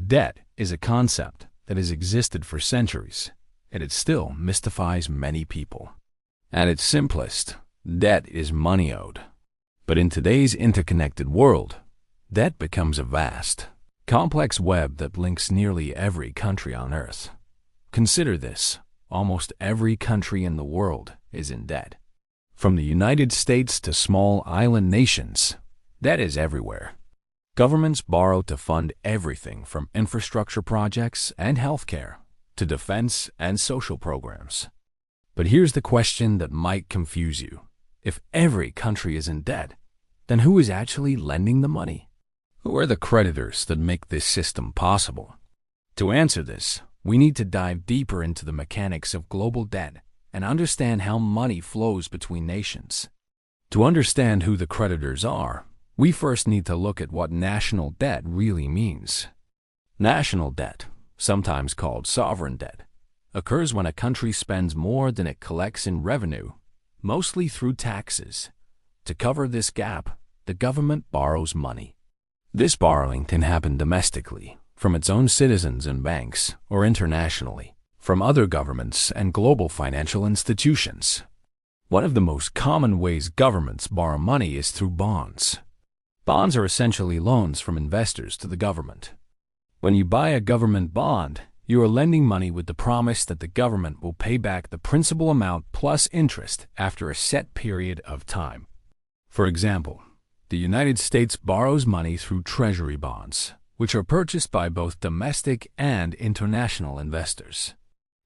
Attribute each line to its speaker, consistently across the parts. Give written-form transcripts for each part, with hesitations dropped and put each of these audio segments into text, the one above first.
Speaker 1: Debt is a concept that has existed for centuries, and it still mystifies many people. At its simplest, debt is money owed. But in today's interconnected world, debt becomes a vast, complex web that links nearly every country on Earth. Consider this: almost every country in the world is in debt. From the United States to small island nations, debt is everywhere. Governments borrow to fund everything from infrastructure projects and healthcare to defense and social programs. But here's the question that might confuse you. If every country is in debt, then who is actually lending the money? Who are the creditors that make this system possible? To answer this, we need to dive deeper into the mechanics of global debt and understand how money flows between nations. To understand who the creditors are, we first need to look at what national debt really means. National debt, sometimes called sovereign debt, occurs when a country spends more than it collects in revenue, mostly through taxes. To cover this gap, the government borrows money. This borrowing can happen domestically, from its own citizens and banks, or internationally, from other governments and global financial institutions. One of the most common ways governments borrow money is through bonds. Bonds are essentially loans from investors to the government. When you buy a government bond, you are lending money with the promise that the government will pay back the principal amount plus interest after a set period of time. For example, the United States borrows money through treasury bonds, which are purchased by both domestic and international investors.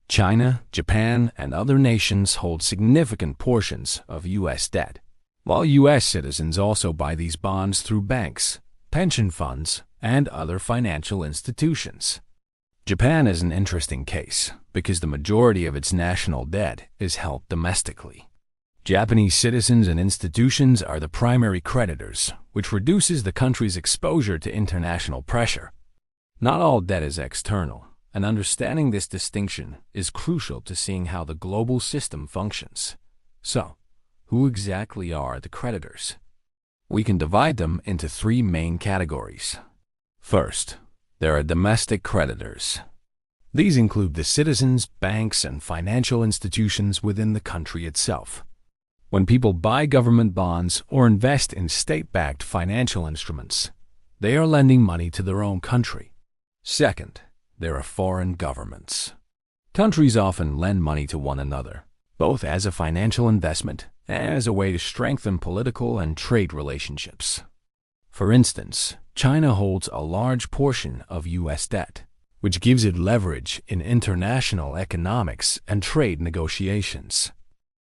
Speaker 1: China, Japan, and other nations hold significant portions of U.S. debt, while U.S. citizens also buy these bonds through banks, pension funds, and other financial institutions. Japan is an interesting case because the majority of its national debt is held domestically. Japanese citizens and institutions are the primary creditors, which reduces the country's exposure to international pressure. Not all debt is external, and understanding this distinction is crucial to seeing how the global system functions. So, who exactly are the creditors? We can divide them into three main categories. First, there are domestic creditors. These include the citizens, banks, and financial institutions within the country itself. When people buy government bonds or invest in state-backed financial instruments, they are lending money to their own country. Second, there are foreign governments. Countries often lend money to one another, both as a financial investment and as a way to strengthen political and trade relationships. For instance, China holds a large portion of U.S. debt, which gives it leverage in international economics and trade negotiations.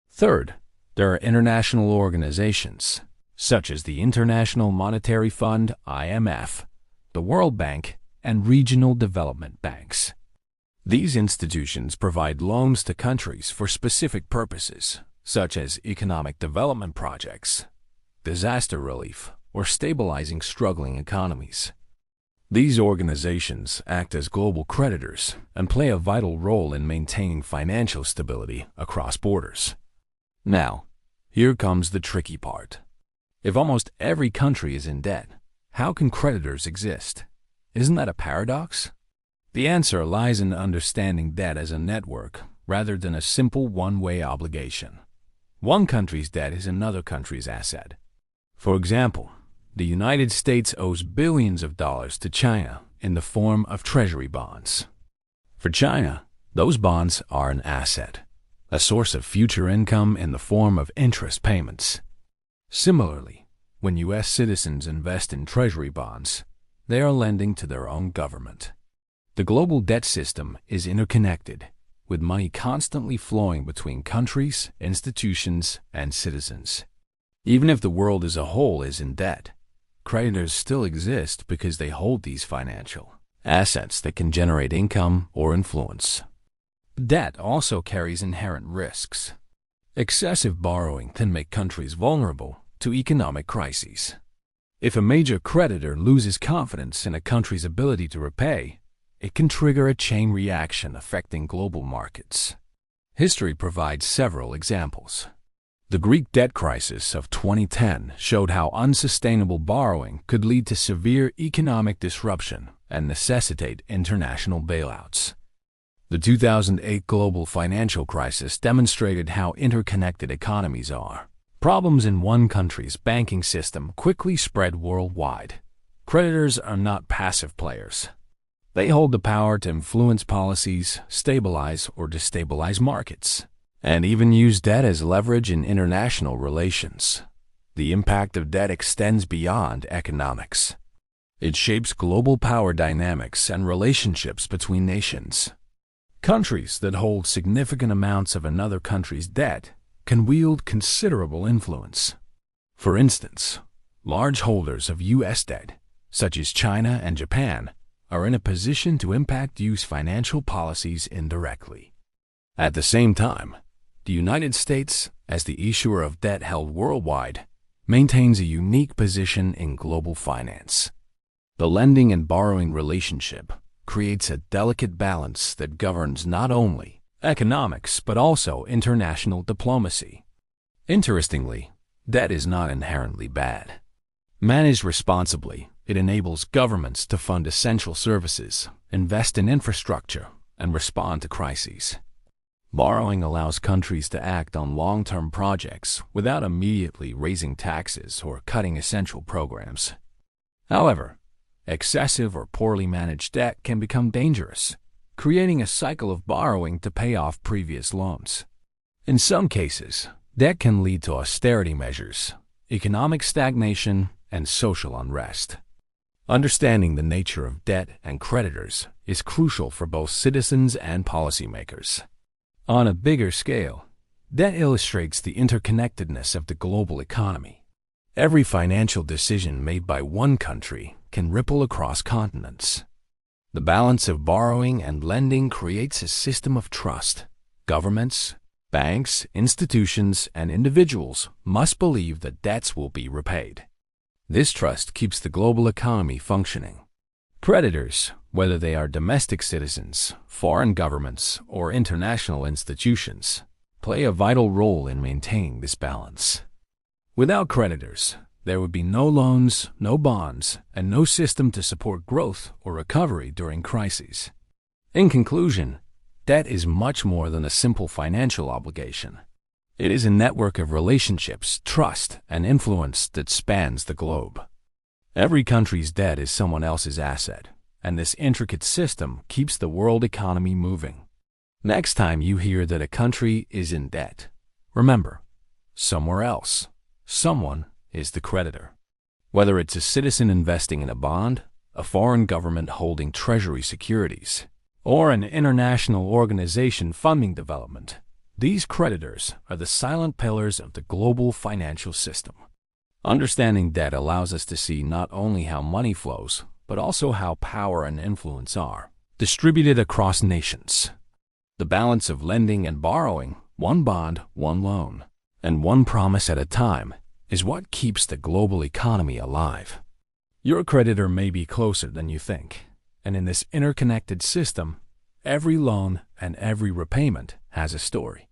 Speaker 1: Third, there are international organizations, such as the International Monetary Fund (IMF), the World Bank, and regional development banks. These institutions provide loans to countries for specific purposes, such as economic development projects, disaster relief, or stabilizing struggling economies. These organizations act as global creditors and play a vital role in maintaining financial stability across borders. Now, here comes the tricky part. If almost every country is in debt, how can creditors exist? Isn't that a paradox? The answer lies in understanding debt as a network rather than a simple one-way obligation. One country's debt is another country's asset. For example, the United States owes billions of dollars to China in the form of treasury bonds. For China, those bonds are an asset, a source of future income in the form of interest payments. Similarly, when U.S. citizens invest in treasury bonds, they are lending to their own government. The global debt system is interconnected, with money constantly flowing between countries, institutions, and citizens. Even if the world as a whole is in debt, creditors still exist because they hold these financial assets that can generate income or influence. Debt also carries inherent risks. Excessive borrowing can make countries vulnerable to economic crises. If a major creditor loses confidence in a country's ability to repay, it can trigger a chain reaction affecting global markets. History provides several examples. The Greek debt crisis of 2010 showed how unsustainable borrowing could lead to severe economic disruption and necessitate international bailouts. The 2008 global financial crisis demonstrated how interconnected economies are. Problems in one country's banking system quickly spread worldwide. Creditors are not passive players. They hold the power to influence policies, stabilize or destabilize markets, and even use debt as leverage in international relations. The impact of debt extends beyond economics. It shapes global power dynamics and relationships between nations. Countries that hold significant amounts of another country's debt can wield considerable influence. For instance, large holders of U.S. debt, such as China and Japan, are in a position to impact U.S. financial policies indirectly. At the same time, the United States, as the issuer of debt held worldwide, maintains a unique position in global finance. The lending and borrowing relationship creates a delicate balance that governs not only economics but also international diplomacy. Interestingly, debt is not inherently bad. Managed responsibly, it enables governments to fund essential services, invest in infrastructure, and respond to crises. Borrowing allows countries to act on long-term projects without immediately raising taxes or cutting essential programs. However, excessive or poorly managed debt can become dangerous, creating a cycle of borrowing to pay off previous loans. In some cases, debt can lead to austerity measures, economic stagnation, and social unrest. Understanding the nature of debt and creditors is crucial for both citizens and policymakers. On a bigger scale, debt illustrates the interconnectedness of the global economy. Every financial decision made by one country can ripple across continents. The balance of borrowing and lending creates a system of trust. Governments, banks, institutions, and individuals must believe that debts will be repaid. This trust keeps the global economy functioning. Creditors, whether they are domestic citizens, foreign governments, or international institutions, play a vital role in maintaining this balance. Without creditors, there would be no loans, no bonds, and no system to support growth or recovery during crises. In conclusion, debt is much more than a simple financial obligation. It is a network of relationships, trust, and influence that spans the globe. Every country's debt is someone else's asset, and this intricate system keeps the world economy moving. Next time you hear that a country is in debt, remember, somewhere else, someone is the creditor. Whether it's a citizen investing in a bond, a foreign government holding treasury securities, or an international organization funding development, these creditors are the silent pillars of the global financial system. Understanding debt allows us to see not only how money flows, but also how power and influence are distributed across nations. The balance of lending and borrowing, one bond, one loan, and one promise at a time, is what keeps the global economy alive. Your creditor may be closer than you think, and in this interconnected system, every loan and every repayment has a story.